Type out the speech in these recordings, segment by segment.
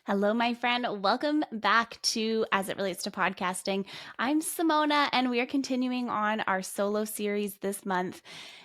Hello, my friend. Welcome back to As It Relates to Podcasting. I'm Simona, and we are continuing on our solo series this month.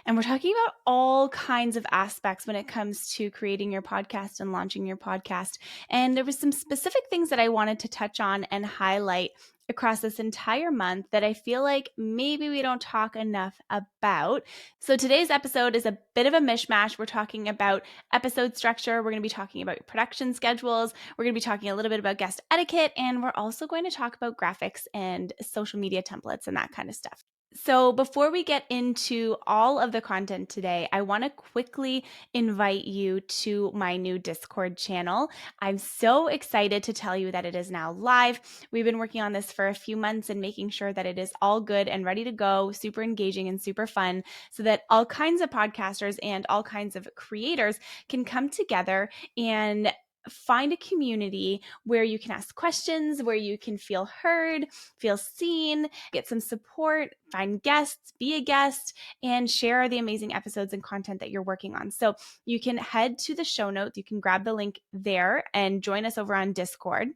And we're talking about all kinds of aspects when it comes to creating your podcast and launching your podcast. And there was some specific things that I wanted to touch on and highlight across this entire month that I feel like maybe we don't talk enough about. So today's episode is a bit of a mishmash. We're talking about episode structure. We're going to be talking about production schedules. We're going to be talking a little bit about guest etiquette, and we're also going to talk about graphics and social media templates and that kind of stuff. So, before we get into all of the content today, I want to quickly invite you to my new Discord channel. I'm so excited to tell you that it is now live. We've been working on this for a few months and making sure that it is all good and ready to go, super engaging and super fun, so that all kinds of podcasters and all kinds of creators can come together and find a community where you can ask questions, where you can feel heard, feel seen, get some support, find guests, be a guest, and share the amazing episodes and content that you're working on. So you can head to the show notes. You can grab the link there and join us over on Discord.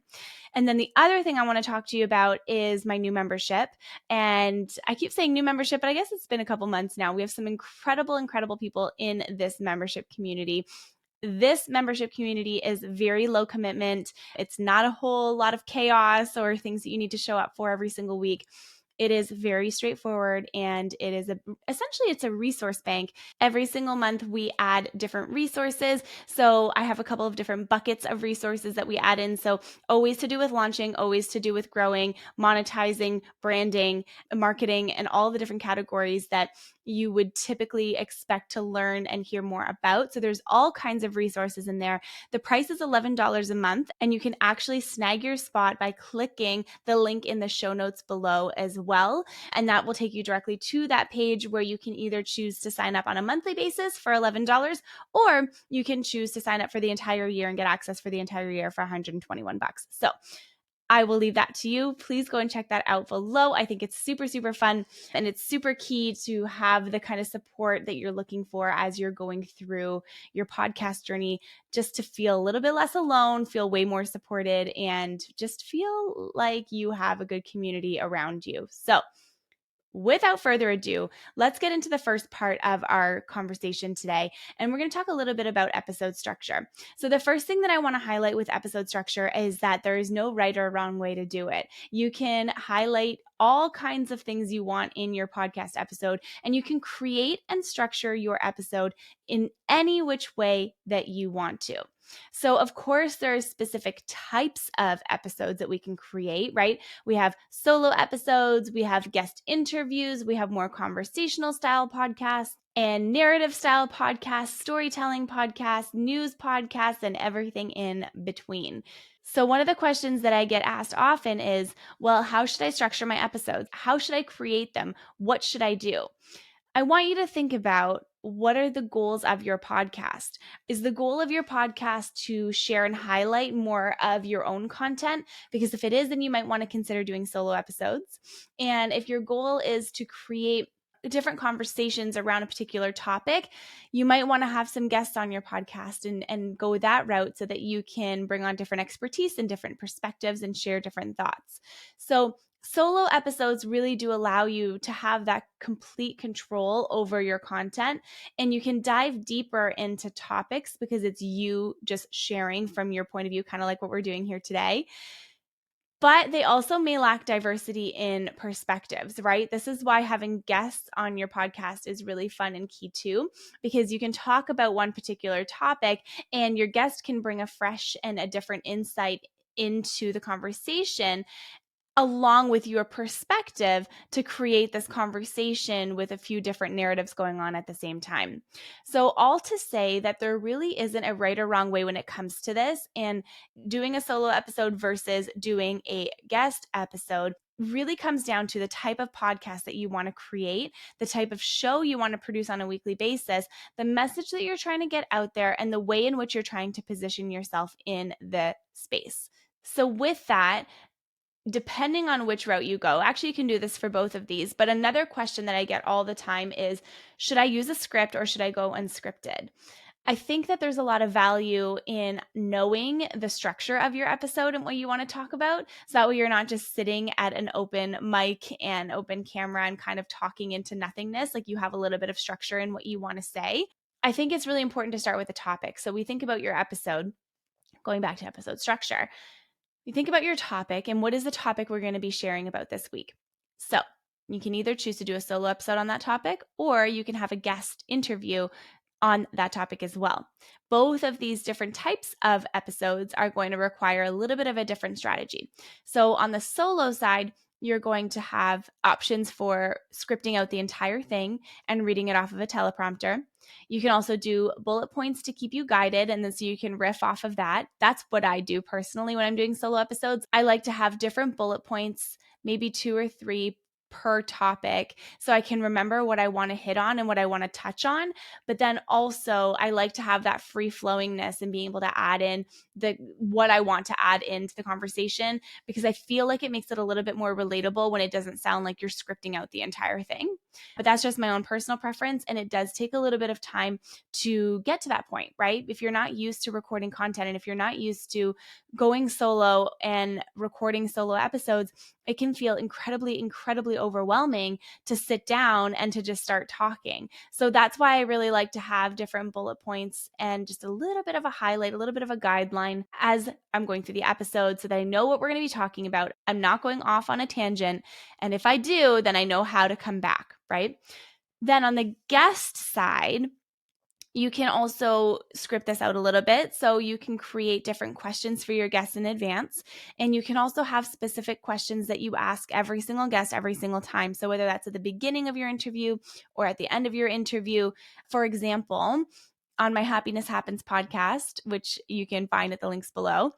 And then the other thing I want to talk to you about is my new membership. And I keep saying new membership, but I guess it's been a couple months now. We have some incredible people in this membership community. This membership community is very low commitment. It's not a whole lot of chaos or things that you need to show up for every single week. It is very straightforward, and it is essentially it's a resource bank. Every single month we add different resources. So I have a couple of different buckets of resources that we add in. So always to do with launching, always to do with growing, monetizing, branding, marketing, and all the different categories that you would typically expect to learn and hear more about. So there's all kinds of resources in there. The price is $11 a month, and you can actually snag your spot by clicking the link in the show notes below as well. And that will take you directly to that page where you can either choose to sign up on a monthly basis for $11, or you can choose to sign up for the entire year and get access for the entire year for $121. So I will leave that to you. Please go and check that out below. I think it's super fun, and it's super key to have the kind of support that you're looking for as you're going through your podcast journey, just to feel a little bit less alone, feel way more supported, and just feel like you have a good community around you. So without further ado, let's get into the first part of our conversation today. And we're going to talk a little bit about episode structure. So, the first thing that I want to highlight with episode structure is that there is no right or wrong way to do it. You can highlight all kinds of things you want in your podcast episode, and you can create and structure your episode in any which way that you want to. So, of course, there's specific types of episodes that we can create, right? We have solo episodes, we have guest interviews, we have more conversational style podcasts and narrative style podcasts, storytelling podcasts, news podcasts, and everything in between. So, one of the questions that I get asked often is, well, how should I structure my episodes? How should I create them? What should I do? I want you to think about, what are the goals of your podcast? Is the goal of your podcast to share and highlight more of your own content? Because if it is, then you might want to consider doing solo episodes. And if your goal is to create different conversations around a particular topic, you might want to have some guests on your podcast and go that route so that you can bring on different expertise and different perspectives and share different thoughts. So solo episodes really do allow you to have that complete control over your content, and you can dive deeper into topics because it's you just sharing from your point of view, kind of like what we're doing here today. But they also may lack diversity in perspectives, right? This is why having guests on your podcast is really fun and key too, because you can talk about one particular topic and your guest can bring a fresh and a different insight into the conversation, along with your perspective, to create this conversation with a few different narratives going on at the same time. So, all to say that there really isn't a right or wrong way when it comes to this. And doing a solo episode versus doing a guest episode really comes down to the type of podcast that you want to create, the type of show you want to produce on a weekly basis, the message that you're trying to get out there, and the way in which you're trying to position yourself in the space. So, with that, depending on which route you go, actually, you can do this for both of these. But another question that I get all the time is, should I use a script or should I go unscripted? I think that there's a lot of value in knowing the structure of your episode and what you want to talk about. So that way you're not just sitting at an open mic and open camera and kind of talking into nothingness. Like, you have a little bit of structure in what you want to say. I think it's really important to start with a topic. So we think about your episode, going back to episode structure. You think about your topic and what is the topic we're going to be sharing about this week. So you can either choose to do a solo episode on that topic, or you can have a guest interview on that topic as well. Both of these different types of episodes are going to require a little bit of a different strategy. So on the solo side, you're going to have options for scripting out the entire thing and reading it off of a teleprompter. You can also do bullet points to keep you guided, and then so you can riff off of that. That's what I do personally when I'm doing solo episodes. I like to have different bullet points, maybe 2 or 3 per topic, so I can remember what I want to hit on and what I want to touch on. But then also I like to have that free flowingness and being able to add in what I want to add into the conversation, because I feel like it makes it a little bit more relatable when it doesn't sound like you're scripting out the entire thing. But that's just my own personal preference, and it does take a little bit of time to get to that point, right? If you're not used to recording content, and if you're not used to going solo and recording solo episodes, it can feel incredibly overwhelming to sit down and to just start talking. So that's why I really like to have different bullet points and just a little bit of a highlight, a little bit of a guideline as I'm going through the episode, so that I know what we're going to be talking about. I'm not going off on a tangent. And if I do, then I know how to come back, right? Then on the guest side, you can also script this out a little bit, so you can create different questions for your guests in advance. And you can also have specific questions that you ask every single guest every single time. So whether that's at the beginning of your interview or at the end of your interview. For example, on my Happiness Happens podcast, which you can find at the links below,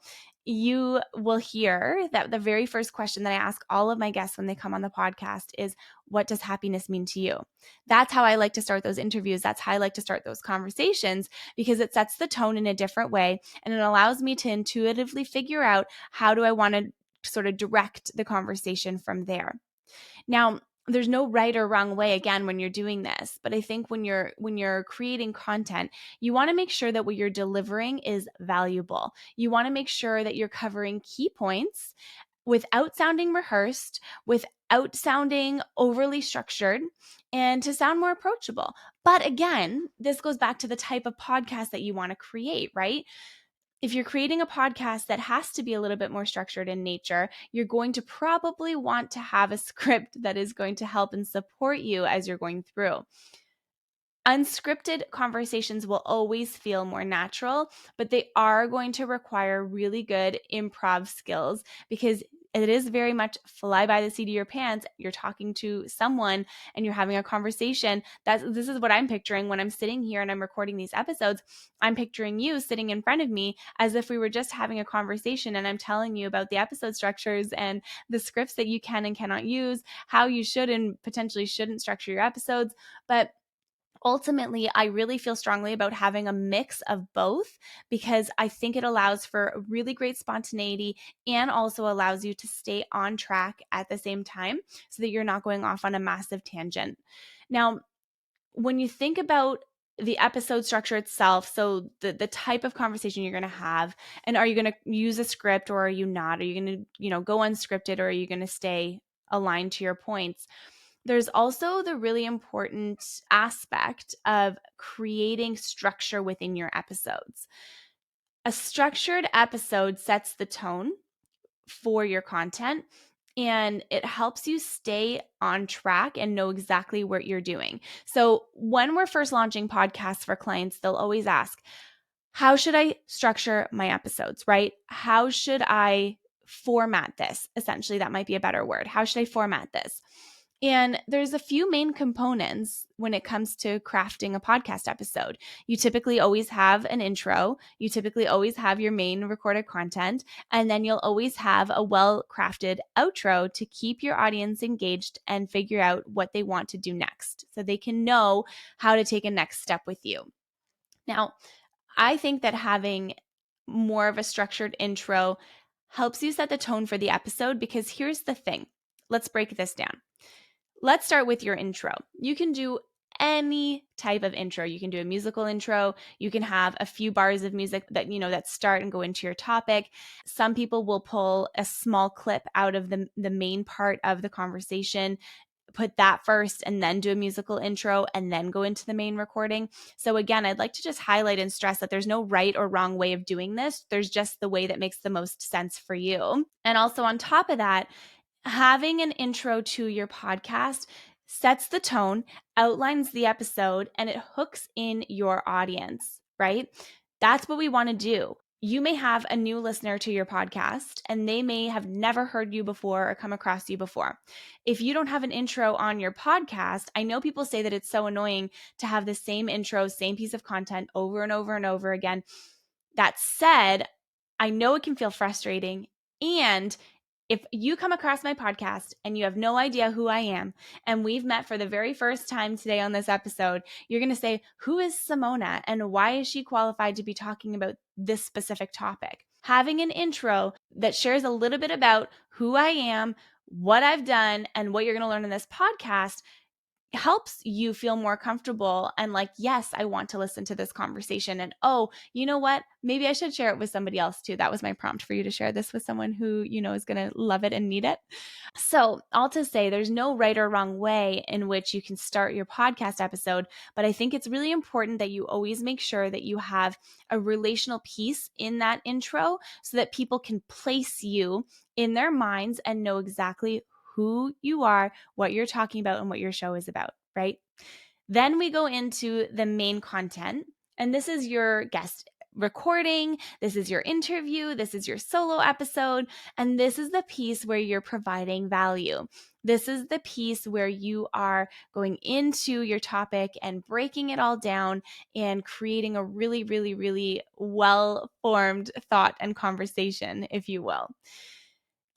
you will hear that the very first question that I ask all of my guests when they come on the podcast is, what does happiness mean to you? That's how I like to start those interviews. That's how I like to start those conversations, because it sets the tone in a different way, and it allows me to intuitively figure out how do I want to sort of direct the conversation from there. Now, there's no right or wrong way, again, when you're doing this, but I think when you're creating content, you want to make sure that what you're delivering is valuable. You want to make sure that you're covering key points without sounding rehearsed, without sounding overly structured, and to sound more approachable. But again, this goes back to the type of podcast that you want to create, right? If you're creating a podcast that has to be a little bit more structured in nature, you're going to probably want to have a script that is going to help and support you as you're going through. Unscripted conversations will always feel more natural, but they are going to require really good improv skills, because it is very much fly by the seat of your pants. You're talking to someone and you're having a conversation. This is what I'm picturing when I'm sitting here and I'm recording these episodes. I'm picturing you sitting in front of me as if we were just having a conversation, and I'm telling you about the episode structures and the scripts that you can and cannot use, how you should and potentially shouldn't structure your episodes. But ultimately, I really feel strongly about having a mix of both, because I think it allows for really great spontaneity and also allows you to stay on track at the same time, so that you're not going off on a massive tangent. Now, when you think about the episode structure itself, so the type of conversation you're going to have, and are you going to use a script or are you not? Are you going to, go unscripted, or are you going to stay aligned to your points? There's also the really important aspect of creating structure within your episodes. A structured episode sets the tone for your content, and it helps you stay on track and know exactly what you're doing. So when we're first launching podcasts for clients, they'll always ask, how should I structure my episodes, right? How should I format this? Essentially, that might be a better word. How should I format this? And there's a few main components when it comes to crafting a podcast episode. You typically always have an intro. You typically always have your main recorded content. And then you'll always have a well-crafted outro to keep your audience engaged and figure out what they want to do next, so they can know how to take a next step with you. Now, I think that having more of a structured intro helps you set the tone for the episode, because here's the thing. Let's break this down. Let's start with your intro. You can do any type of intro. You can do a musical intro. You can have a few bars of music that, that start and go into your topic. Some people will pull a small clip out of the main part of the conversation, put that first, and then do a musical intro and then go into the main recording. So again, I'd like to just highlight and stress that there's no right or wrong way of doing this. There's just the way that makes the most sense for you. And also on top of that, having an intro to your podcast sets the tone, outlines the episode, and it hooks in your audience, right? That's what we want to do. You may have a new listener to your podcast and they may have never heard you before or come across you before. If you don't have an intro on your podcast, I know people say that it's so annoying to have the same intro, same piece of content over and over and over again. That said, I know it can feel frustrating. And if you come across my podcast and you have no idea who I am, and we've met for the very first time today on this episode, you're going to say, who is Simona and why is she qualified to be talking about this specific topic? Having an intro that shares a little bit about who I am, what I've done, and what you're going to learn in this podcast helps you feel more comfortable and like, yes, I want to listen to this conversation. And oh, you know what? Maybe I should share it with somebody else too. That was my prompt for you to share this with someone who, is going to love it and need it. So, all to say, there's no right or wrong way in which you can start your podcast episode, but I think it's really important that you always make sure that you have a relational piece in that intro so that people can place you in their minds and know exactly who you are, what you're talking about, and what your show is about, right? Then we go into the main content, and this is your guest recording, this is your interview, this is your solo episode, and this is the piece where you're providing value. This is the piece where you are going into your topic and breaking it all down and creating a really, really, really well-formed thought and conversation, if you will.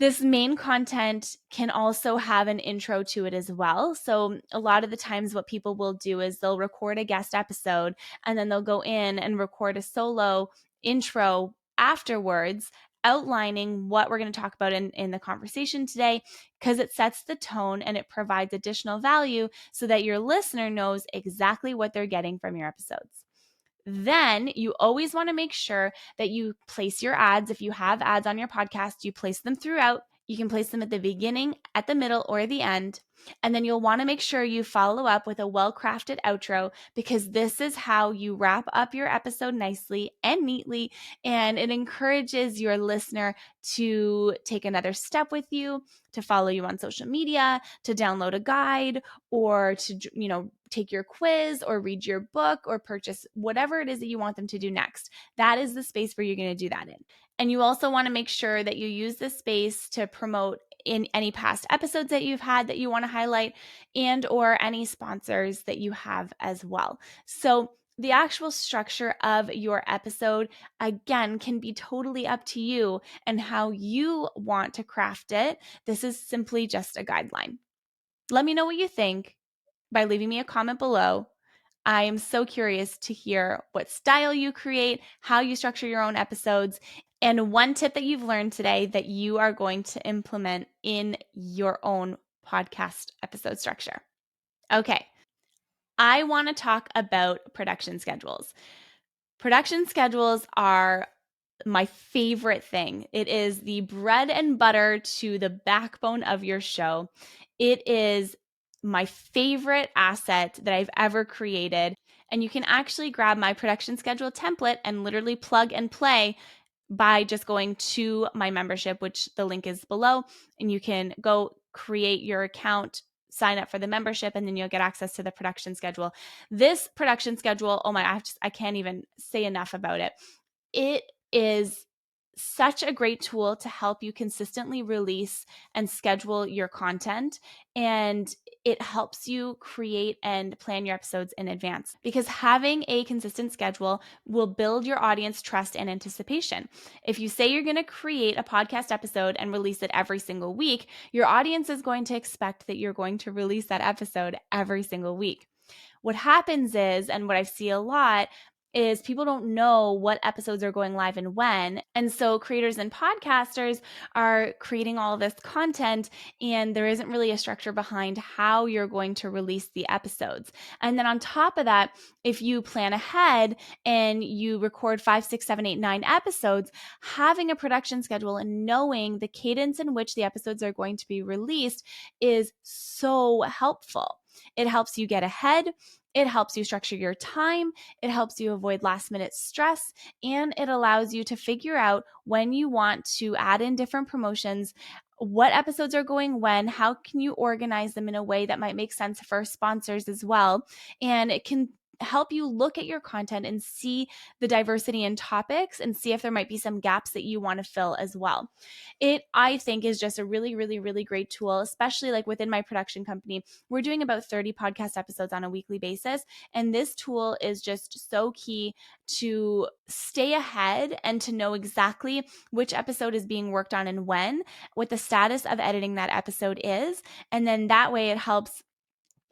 This main content can also have an intro to it as well. So a lot of the times what people will do is they'll record a guest episode and then they'll go in and record a solo intro afterwards, outlining what we're going to talk about in the conversation today, because it sets the tone and it provides additional value so that your listener knows exactly what they're getting from your episodes. Then you always want to make sure that you place your ads. If you have ads on your podcast, you place them throughout. You can place them at the beginning, at the middle, or the end. And then you'll want to make sure you follow up with a well-crafted outro, because this is how you wrap up your episode nicely and neatly. And it encourages your listener to take another step with you, to follow you on social media, to download a guide, or to, take your quiz or read your book or purchase whatever it is that you want them to do next. That is the space where you're going to do that in. And you also want to make sure that you use this space to promote in any past episodes that you've had that you want to highlight, and or any sponsors that you have as well. So the actual structure of your episode, again, can be totally up to you and how you want to craft it. This is simply just a guideline. Let me know what you think by leaving me a comment below. I am so curious to hear what style you create, how you structure your own episodes, and one tip that you've learned today that you are going to implement in your own podcast episode structure. Okay, I want to talk about production schedules. Production schedules are my favorite thing. It is the bread and butter to the backbone of your show. It is my favorite asset that I've ever created. And you can actually grab my production schedule template and literally plug and play by just going to my membership, which the link is below. And you can go create your account, sign up for the membership, and then you'll get access to the production schedule. This production schedule, oh my, I can't even say enough about it. It is such a great tool to help you consistently release and schedule your content. And it helps you create and plan your episodes in advance, because having a consistent schedule will build your audience trust and anticipation. If you say you're going to create a podcast episode and release it every single week, your audience is going to expect that you're going to release that episode every single week. What happens is, and what I see a lot, is people don't know what episodes are going live and when. And so creators and podcasters are creating all of this content, and there isn't really a structure behind how you're going to release the episodes. And then on top of that, if you plan ahead and you record 5, 6, 7, 8, 9 episodes, having a production schedule and knowing the cadence in which the episodes are going to be released is so helpful. It helps you get ahead. It helps you structure your time. It helps you avoid last minute stress, and it allows you to figure out when you want to add in different promotions, what episodes are going when, how can you organize them in a way that might make sense for sponsors as well. And it can help you look at your content and see the diversity in topics and see if there might be some gaps that you want to fill as well. It, I think, is just a really, really, really great tool, especially like within my production company. We're doing about 30 podcast episodes on a weekly basis. And this tool is just so key to stay ahead and to know exactly which episode is being worked on and when, what the status of editing that episode is. And then that way it helps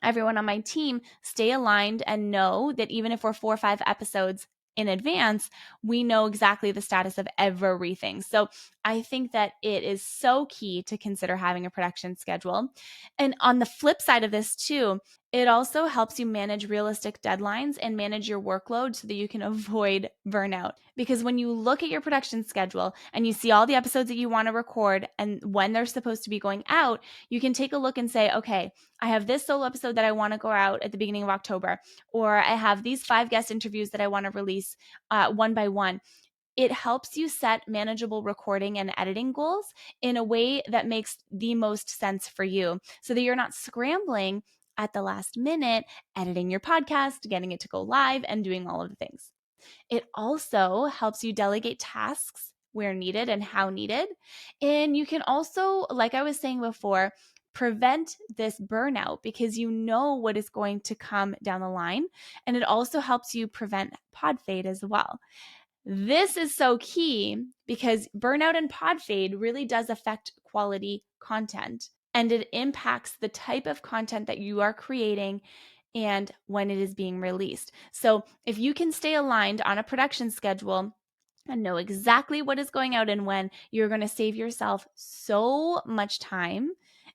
everyone on my team stay aligned and know that even if we're 4 or 5 episodes in advance, we know exactly the status of everything. So I think that it is so key to consider having a production schedule. And on the flip side of this too, it also helps you manage realistic deadlines and manage your workload so that you can avoid burnout. Because when you look at your production schedule and you see all the episodes that you want to record and when they're supposed to be going out, you can take a look and say, okay, I have this solo episode that I want to go out at the beginning of October, or I have these 5 guest interviews that I want to release one by one. It helps you set manageable recording and editing goals in a way that makes the most sense for you so that you're not scrambling at the last minute, editing your podcast, getting it to go live, and doing all of the things. It also helps you delegate tasks where needed and how needed. And you can also, like I was saying before, prevent this burnout because you know what is going to come down the line. And it also helps you prevent pod fade as well. This is so key because burnout and pod fade really does affect quality content, and it impacts the type of content that you are creating and when it is being released. So if you can stay aligned on a production schedule and know exactly what is going out and when, you're going to save yourself so much time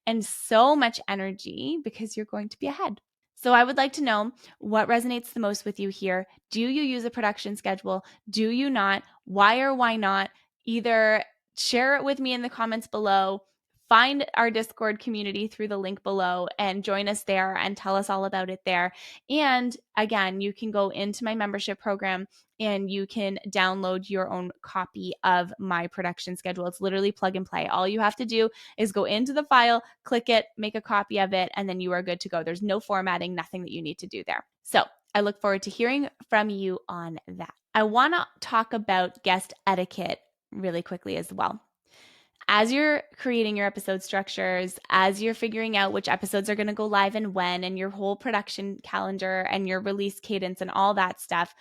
and so much energy because you're going to be ahead. So I would like to know what resonates the most with you here. Do you use a production schedule? Do you not? Why or why not? Either share it with me in the comments below, find our Discord community through the link below and join us there and tell us all about it there. And again, you can go into my membership program and you can download your own copy of my production schedule. It's literally plug and play. All you have to do is go into the file, click it, make a copy of it, and then you are good to go. There's no formatting, nothing that you need to do there. So I look forward to hearing from you on that. I want to talk about guest etiquette really quickly as well. As you're creating your episode structures, as you're figuring out which episodes are going to go live and when, and your whole production calendar and your release cadence and all that stuff,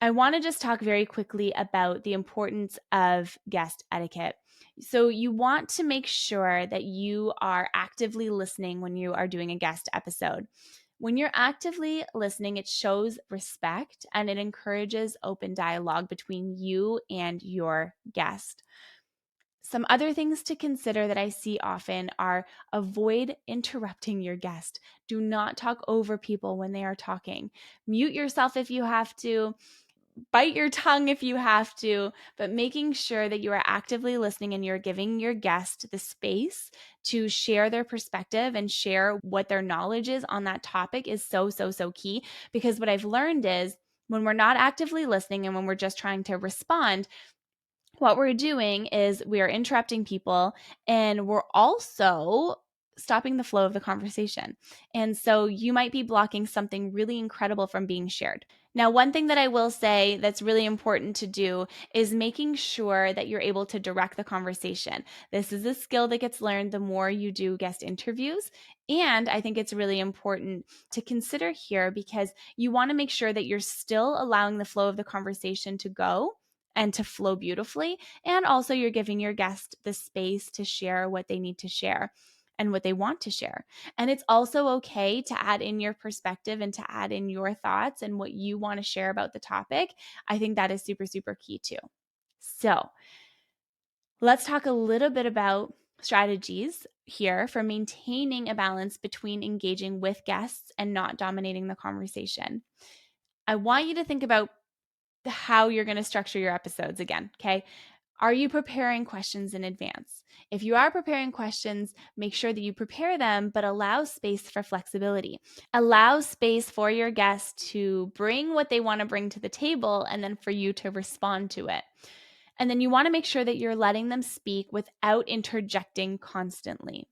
I want to just talk very quickly about the importance of guest etiquette. So, you want to make sure that you are actively listening when you are doing a guest episode. When you're actively listening, it shows respect and it encourages open dialogue between you and your guest. Some other things to consider that I see often are avoid interrupting your guest. Do not talk over people when they are talking. Mute yourself if you have to, bite your tongue if you have to, but making sure that you are actively listening and you're giving your guest the space to share their perspective and share what their knowledge is on that topic is so, so, so key. Because what I've learned is when we're not actively listening and when we're just trying to respond, what we're doing is we are interrupting people and we're also stopping the flow of the conversation. And so you might be blocking something really incredible from being shared. Now, one thing that I will say that's really important to do is making sure that you're able to direct the conversation. This is a skill that gets learned the more you do guest interviews. And I think it's really important to consider here because you want to make sure that you're still allowing the flow of the conversation to go and to flow beautifully. And also you're giving your guest the space to share what they need to share. and what they want to share. And it's also okay to add in your perspective and to add in your thoughts and what you want to share about the topic. I think that is super, super key too. So let's talk a little bit about strategies here for maintaining a balance between engaging with guests and not dominating the conversation. I want you to think about how you're going to structure your episodes again, okay? Are you preparing questions in advance? If you are preparing questions, make sure that you prepare them, but allow space for flexibility. Allow space for your guests to bring what they want to bring to the table and then for you to respond to it. And then you want to make sure that you're letting them speak without interjecting constantly.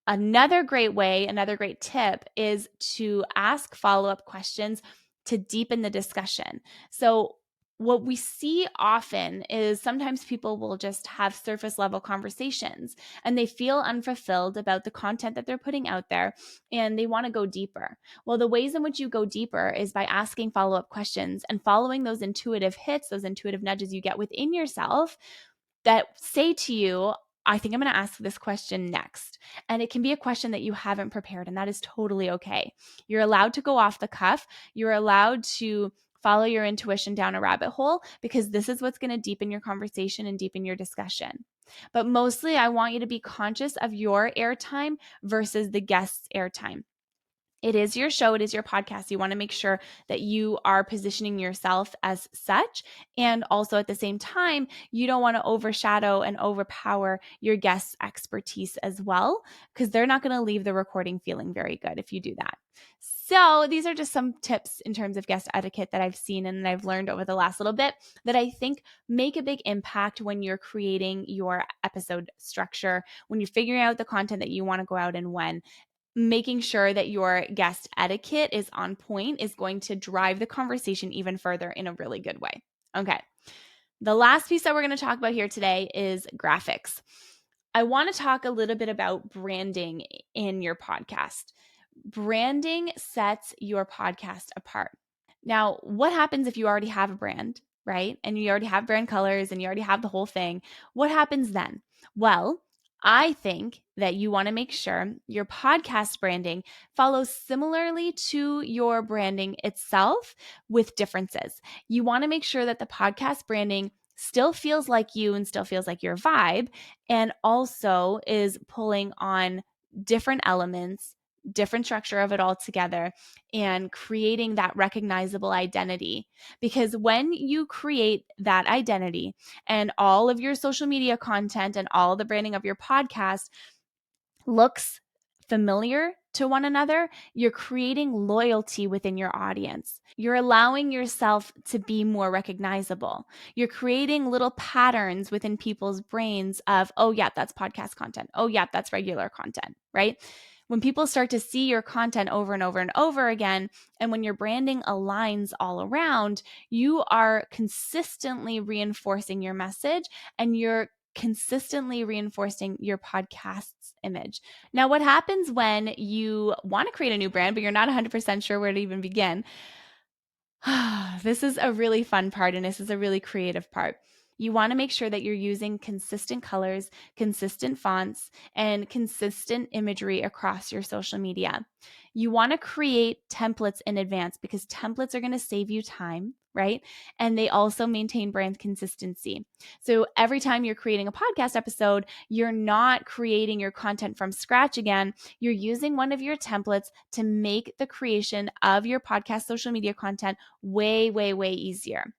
Another great tip is to ask follow-up questions to deepen the discussion. So what we see often is sometimes people will just have surface level conversations and they feel unfulfilled about the content that they're putting out there and they want to go deeper. Well, the ways in which you go deeper is by asking follow-up questions and following those intuitive hits, those intuitive nudges you get within yourself that say to you, I think I'm going to ask this question next. And it can be a question that you haven't prepared, and that is totally okay. You're allowed to go off the cuff. You're allowed to follow your intuition down a rabbit hole because this is what's going to deepen your conversation and deepen your discussion. But mostly, I want you to be conscious of your airtime versus the guest's airtime. It is your show. It is your podcast. You want to make sure that you are positioning yourself as such. And also at the same time, you don't want to overshadow and overpower your guest's expertise as well, because they're not going to leave the recording feeling very good if you do that. So these are just some tips in terms of guest etiquette that I've seen and I've learned over the last little bit that I think make a big impact when you're creating your episode structure, when you're figuring out the content that you want to go out and when. Making sure that your guest etiquette is on point is going to drive the conversation even further in a really good way. Okay. The last piece that we're going to talk about here today is graphics. I want to talk a little bit about branding in your podcast. Branding sets your podcast apart. Now, what happens if you already have a brand, right? And you already have brand colors and you already have the whole thing? What happens then? Well, I think that you want to make sure your podcast branding follows similarly to your branding itself with differences. You want to make sure that the podcast branding still feels like you and still feels like your vibe, and also is pulling on different elements, different structure of it all together, and creating that recognizable identity. Because when you create that identity and all of your social media content and all the branding of your podcast looks familiar to one another, you're creating loyalty within your audience. You're allowing yourself to be more recognizable. You're creating little patterns within people's brains of, oh, yeah, that's podcast content. Oh, yeah, that's regular content, right? When people start to see your content over and over and over again, and when your branding aligns all around, you are consistently reinforcing your message and you're consistently reinforcing your podcast's image. Now, what happens when you want to create a new brand, but you're not 100% sure where to even begin? This is a really fun part, and this is a really creative part. You want to make sure that you're using consistent colors, consistent fonts, and consistent imagery across your social media. You want to create templates in advance because templates are going to save you time, right? And they also maintain brand consistency. So every time you're creating a podcast episode, you're not creating your content from scratch again. You're using one of your templates to make the creation of your podcast social media content way, way, way easier.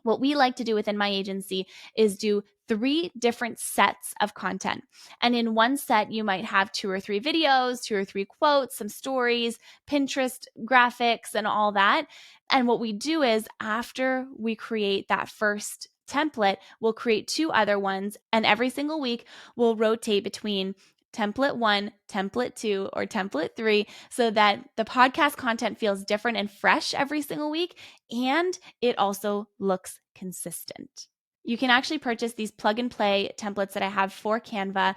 What we like to do within my agency is do 3 different sets of content. And in one set, you might have 2 or 3 videos, 2 or 3 quotes, some stories, Pinterest graphics, and all that. And what we do is after we create that first template, we'll create 2 other ones. And every single week, we'll rotate between template 1, template 2, or template 3 so that the podcast content feels different and fresh every single week, and it also looks consistent. You can actually purchase these plug and play templates that I have for Canva.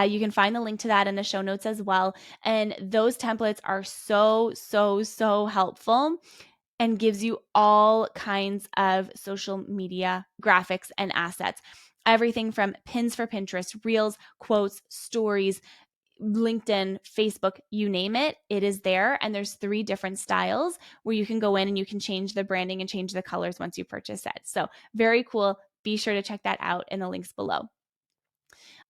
You can find the link to that in the show notes as well. And those templates are so helpful and gives you all kinds of social media graphics and assets. Everything from pins for Pinterest, reels, quotes, stories, LinkedIn, Facebook, you name it, it is there. And there's 3 different styles where you can go in and you can change the branding and change the colors once you purchase it. So very cool. Be sure to check that out in the links below.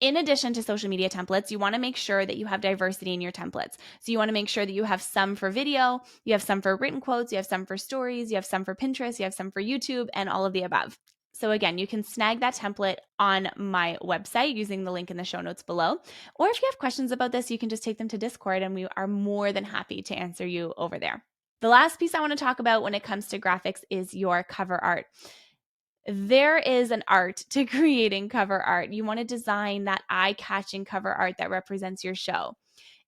In addition to social media templates, you want to make sure that you have diversity in your templates. So you want to make sure that you have some for video, you have some for written quotes, you have some for stories, you have some for Pinterest, you have some for YouTube, and all of the above. So again, you can snag that template on my website using the link in the show notes below. Or if you have questions about this, you can just take them to Discord and we are more than happy to answer you over there. The last piece I want to talk about when it comes to graphics is your cover art. There is an art to creating cover art. You want to design that eye-catching cover art that represents your show.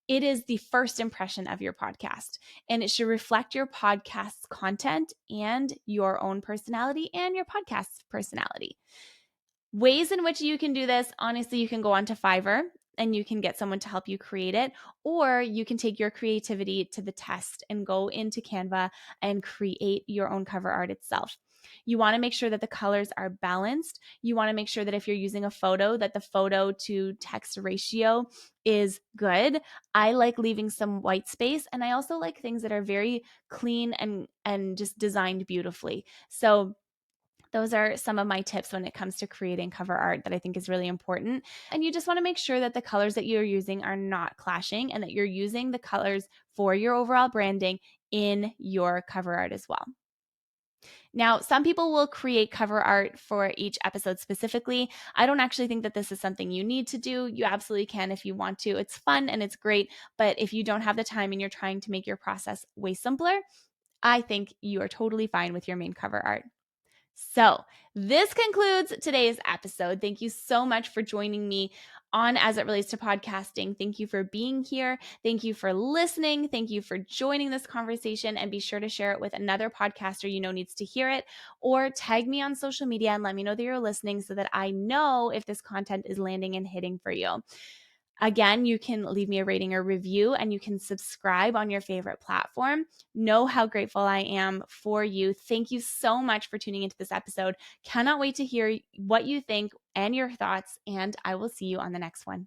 It is the first impression of your podcast, and it should reflect your podcast's content and your own personality and your podcast's personality. Ways in which you can do this, honestly, you can go onto Fiverr and you can get someone to help you create it, or you can take your creativity to the test and go into Canva and create your own cover art itself. You want to make sure that the colors are balanced. You want to make sure that if you're using a photo, that the photo to text ratio is good. I like leaving some white space, and I also like things that are very clean and just designed beautifully. So those are some of my tips when it comes to creating cover art that I think is really important. And you just want to make sure that the colors that you're using are not clashing and that you're using the colors for your overall branding in your cover art as well. Now, some people will create cover art for each episode specifically. I don't actually think that this is something you need to do. You absolutely can if you want to. It's fun and it's great. But if you don't have the time and you're trying to make your process way simpler, I think you are totally fine with your main cover art. So, this concludes today's episode. Thank you so much for joining me on As It Relates to Podcasting. Thank you for being here. Thank you for listening. Thank you for joining this conversation. And be sure to share it with another podcaster you know needs to hear it, or tag me on social media and let me know that you're listening so that I know if this content is landing and hitting for you. Again, you can leave me a rating or review and you can subscribe on your favorite platform. Know how grateful I am for you. Thank you so much for tuning into this episode. Cannot wait to hear what you think and your thoughts, and I will see you on the next one.